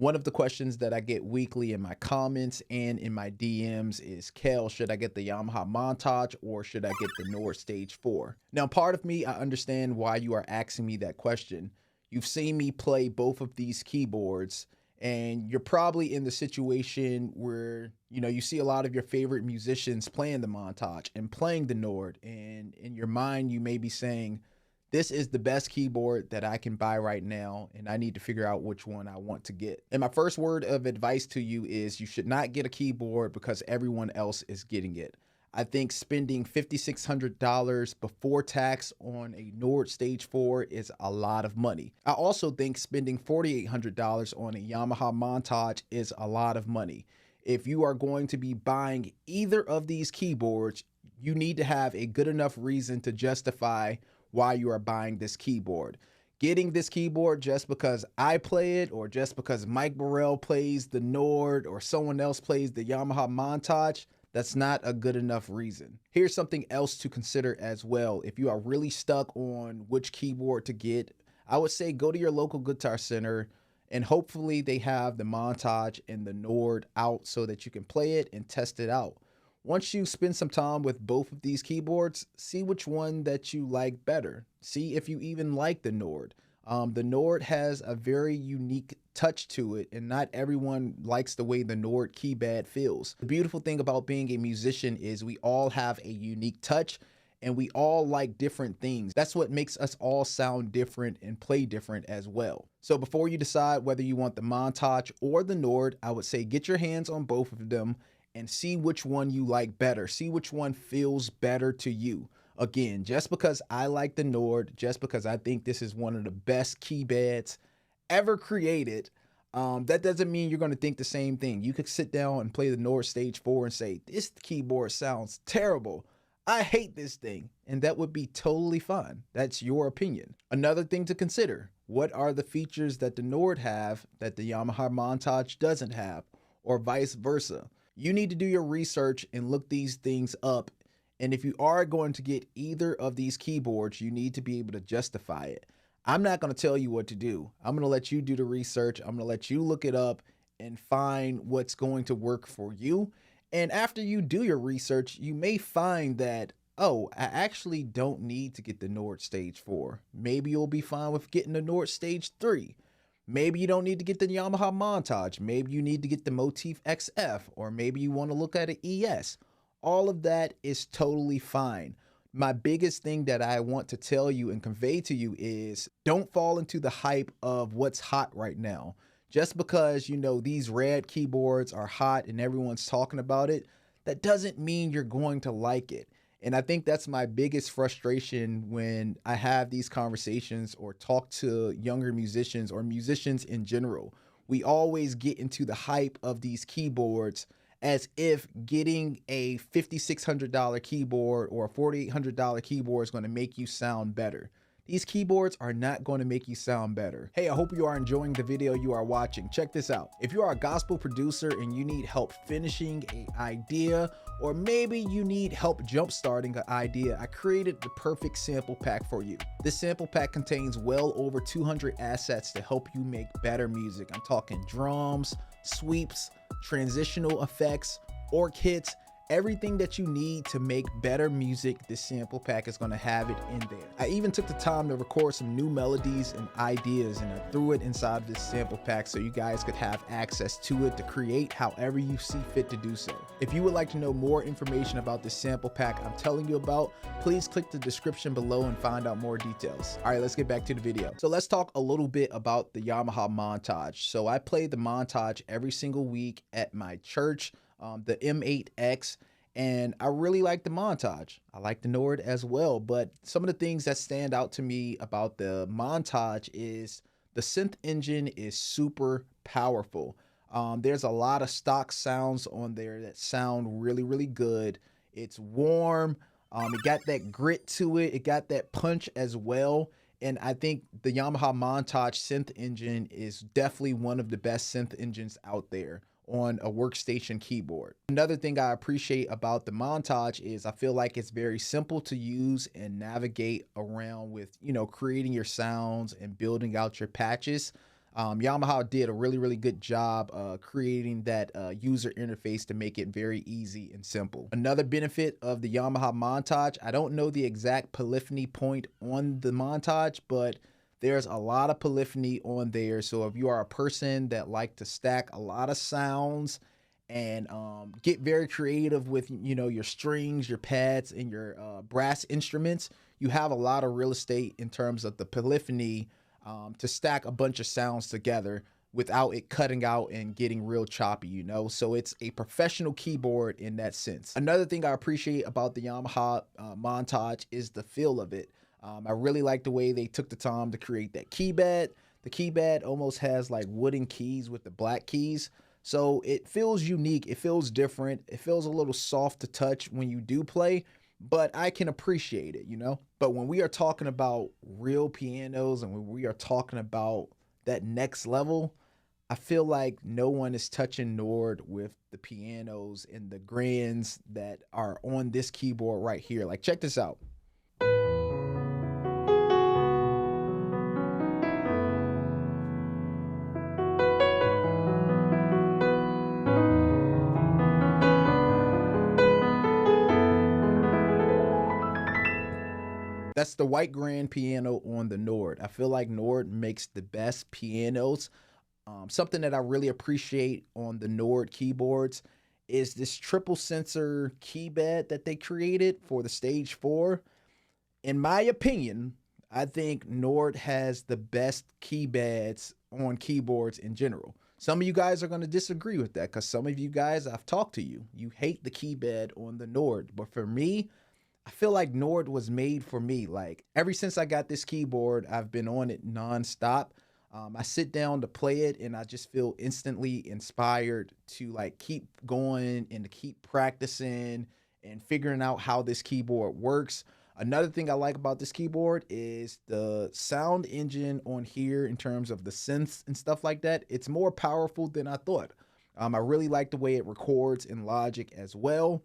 One of the questions that I get weekly in my comments and in my DMs is, Kel, should I get the Yamaha Montage or should I get the Nord Stage 4? Now, part of me, I understand why you are asking me that question. You've seen me play both of these keyboards, and you're probably in the situation where, you see a lot of your favorite musicians playing the Montage and playing the Nord, and in your mind, you may be saying, this is the best keyboard that I can buy right now, and I need to figure out which one I want to get. And my first word of advice to you is you should not get a keyboard because everyone else is getting it. I think spending $5,600 before tax on a Nord Stage 4 is a lot of money. I also think spending $4,800 on a Yamaha Montage is a lot of money. If you are going to be buying either of these keyboards, you need to have a good enough reason to justify why you are buying this keyboard. Getting this keyboard just because I play it, or just because Mike Burrell plays the Nord, or someone else plays the Yamaha Montage, that's not a good enough reason. Here's something else to consider as well. If you are really stuck on which keyboard to get, I would say go to your local guitar center and hopefully they have the Montage and the Nord out so that you can play it and test it out. Once you spend some time with both of these keyboards, see which one that you like better. See if you even like the Nord. The Nord has a very unique touch to it, and not everyone likes the way the Nord keypad feels. The beautiful thing about being a musician is we all have a unique touch, and we all like different things. That's what makes us all sound different and play different as well. So before you decide whether you want the Montage or the Nord, I would say get your hands on both of them and see which one you like better. See which one feels better to you. Again, just because I like the Nord, just because I think this is one of the best keypads ever created, that doesn't mean you're going to think the same thing. You could sit down and play the Nord Stage 4 and say, this keyboard sounds terrible. I hate this thing. And that would be totally fine. That's your opinion. Another thing to consider, what are the features that the Nord have that the Yamaha Montage doesn't have, or vice versa? You need to do your research and look these things up. And if you are going to get either of these keyboards, you need to be able to justify it. I'm not going to tell you what to do. I'm going to let you do the research. I'm going to let you look it up and find what's going to work for you. And after you do your research, you may find that, oh, I actually don't need to get the Nord Stage 4. Maybe you'll be fine with getting the Nord Stage 3. Maybe you don't need to get the Yamaha Montage. Maybe you need to get the Motif XF, or maybe you want to look at an ES. All of that is totally fine. My biggest thing that I want to tell you and convey to you is don't fall into the hype of what's hot right now. Just because, these red keyboards are hot and everyone's talking about it, that doesn't mean you're going to like it. And I think that's my biggest frustration when I have these conversations or talk to younger musicians or musicians in general. We always get into the hype of these keyboards as if getting a $5,600 keyboard or a $4,800 keyboard is going to make you sound better. These keyboards are not going to make you sound better. Hey, I hope you are enjoying the video you are watching. Check this out. If you are a gospel producer and you need help finishing an idea, or maybe you need help jump-starting an idea, I created the perfect sample pack for you. This sample pack contains well over 200 assets to help you make better music. I'm talking drums, sweeps, transitional effects, orc hits, everything that you need to make better music. This sample pack is going to have it in there. I even took the time to record some new melodies and ideas, and I threw it inside this sample pack so you guys could have access to it to create however you see fit to do so. If you would like to know more information about this sample pack I'm telling you about, please click the description below and find out more details. All right, let's get back to the video. So let's talk a little bit about the Yamaha Montage. So I play the Montage every single week at my church, the M8x, and I really like the Montage. I like the Nord as well, but some of the things that stand out to me about the Montage is the synth engine is super powerful. There's a lot of stock sounds on there that sound really, really good. It's warm. It got that grit to it. It got that punch as well. And I think the Yamaha Montage synth engine is definitely one of the best synth engines out there on a workstation keyboard. Another thing I appreciate about the Montage is I feel like it's very simple to use and navigate around with, creating your sounds and building out your patches. Yamaha did a really good job creating that user interface to make it very easy and simple. Another benefit of the Yamaha Montage, I don't know the exact polyphony point on the Montage, but there's a lot of polyphony on there. So if you are a person that like to stack a lot of sounds and get very creative with, you know, your strings, your pads, and your brass instruments, you have a lot of real estate in terms of the polyphony to stack a bunch of sounds together without it cutting out and getting real choppy, you know? So it's a professional keyboard in that sense. Another thing I appreciate about the Yamaha Montage is the feel of it. I really like the way they took the time to create that keypad. The keypad almost has like wooden keys with the black keys. So it feels unique. It feels different. It feels a little soft to touch when you do play, but I can appreciate it, you know? But when we are talking about real pianos and when we are talking about that next level, I feel like no one is touching Nord with the pianos and the grands that are on this keyboard right here. Like, check this out. That's the white grand piano on the Nord. I feel like Nord makes the best pianos. Something that I really appreciate on the Nord keyboards is this triple sensor keypad that they created for the Stage 4. In my opinion, I think Nord has the best keypads on keyboards in general. Some of you guys are going to disagree with that because some of you guys, I've talked to you, you hate the keypad on the Nord. But for me, I feel like Nord was made for me. Like, ever since I got this keyboard, I've been on it nonstop. I sit down to play it and I just feel instantly inspired to like keep going and to keep practicing and figuring out how this keyboard works. Another thing I like about this keyboard is the sound engine on here in terms of the synths and stuff like that. It's more powerful than I thought. I really like the way it records in Logic as well.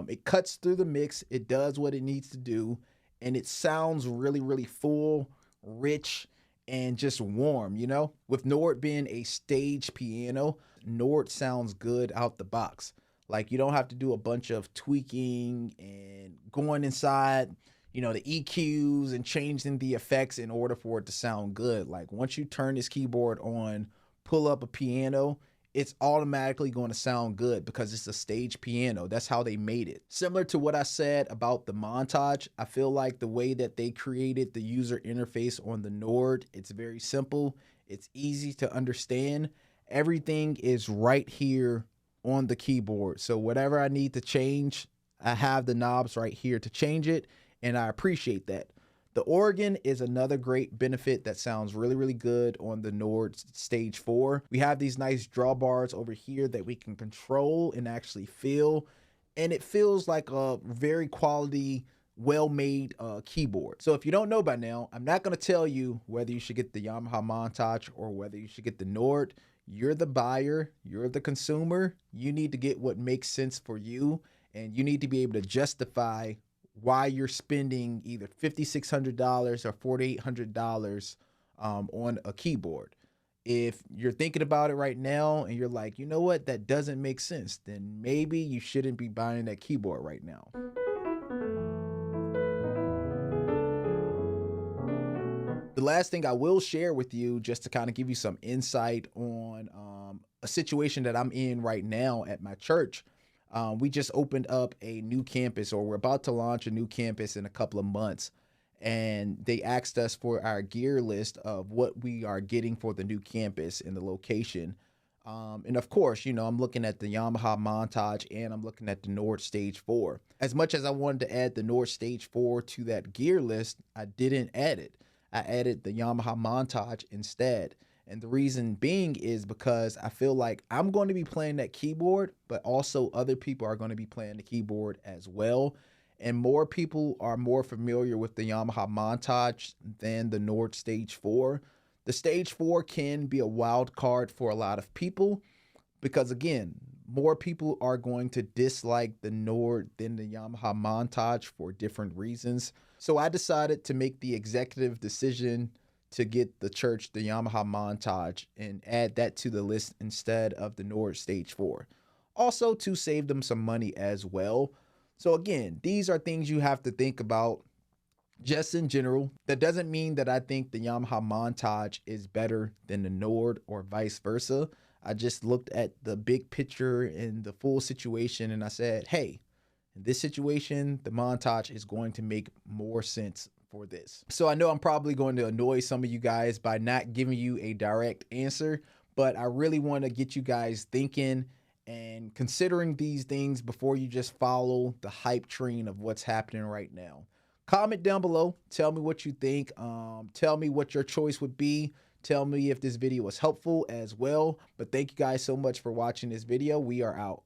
It cuts through the mix. It does what it needs to do. And it sounds really full, rich, and just warm, you know? With Nord being a stage piano, Nord sounds good out the box. Like, you don't have to do a bunch of tweaking and going inside, you know, the EQs and changing the effects in order for it to sound good. Like, once you turn this keyboard on, pull up a piano, it's automatically going to sound good because it's a stage piano. That's how they made it. Similar to what I said about the Montage, I feel like the way that they created the user interface on the Nord, it's very simple. It's easy to understand. Everything is right here on the keyboard. So whatever I need to change, I have the knobs right here to change it, and I appreciate that. The organ is another great benefit that sounds really good on the Nord Stage 4. We have these nice drawbars over here that we can control and actually feel, and it feels like a very quality, well-made keyboard. So if you don't know by now, I'm not going to tell you whether you should get the Yamaha Montage or whether you should get the Nord. You're the buyer, you're the consumer. You need to get what makes sense for you, and you need to be able to justify why you're spending either $5,600 or $4,800 on a keyboard. If you're thinking about it right now and you're like, you know what, that doesn't make sense, then maybe you shouldn't be buying that keyboard right now. The last thing I will share with you, just to kind of give you some insight on a situation that I'm in right now at my church. We just opened up a new campus, or we're about to launch a new campus in a couple of months. And they asked us for our gear list of what we are getting for the new campus and the location. And of course, you know, I'm looking at the Yamaha Montage and I'm looking at the Nord Stage 4. As much as I wanted to add the Nord Stage 4 to that gear list, I didn't add it. I added the Yamaha Montage instead. And the reason being is because I feel like I'm going to be playing that keyboard, but also other people are going to be playing the keyboard as well. And more people are more familiar with the Yamaha Montage than the Nord Stage 4. The Stage 4 can be a wild card for a lot of people because, again, more people are going to dislike the Nord than the Yamaha Montage for different reasons. So I decided to make the executive decision to get the church, the Yamaha Montage, and add that to the list instead of the Nord Stage 4. Also to save them some money as well. So again, these are things you have to think about just in general. That doesn't mean that I think the Yamaha Montage is better than the Nord or vice versa. I just looked at the big picture and the full situation and I said, hey, in this situation, the Montage is going to make more sense for this. So I know I'm probably going to annoy some of you guys by not giving you a direct answer, but I really want to get you guys thinking and considering these things before you just follow the hype train of what's happening right now. Comment down below. Tell me what you think. Tell me what your choice would be. Tell me if this video was helpful as well. But thank you guys so much for watching this video. We are out.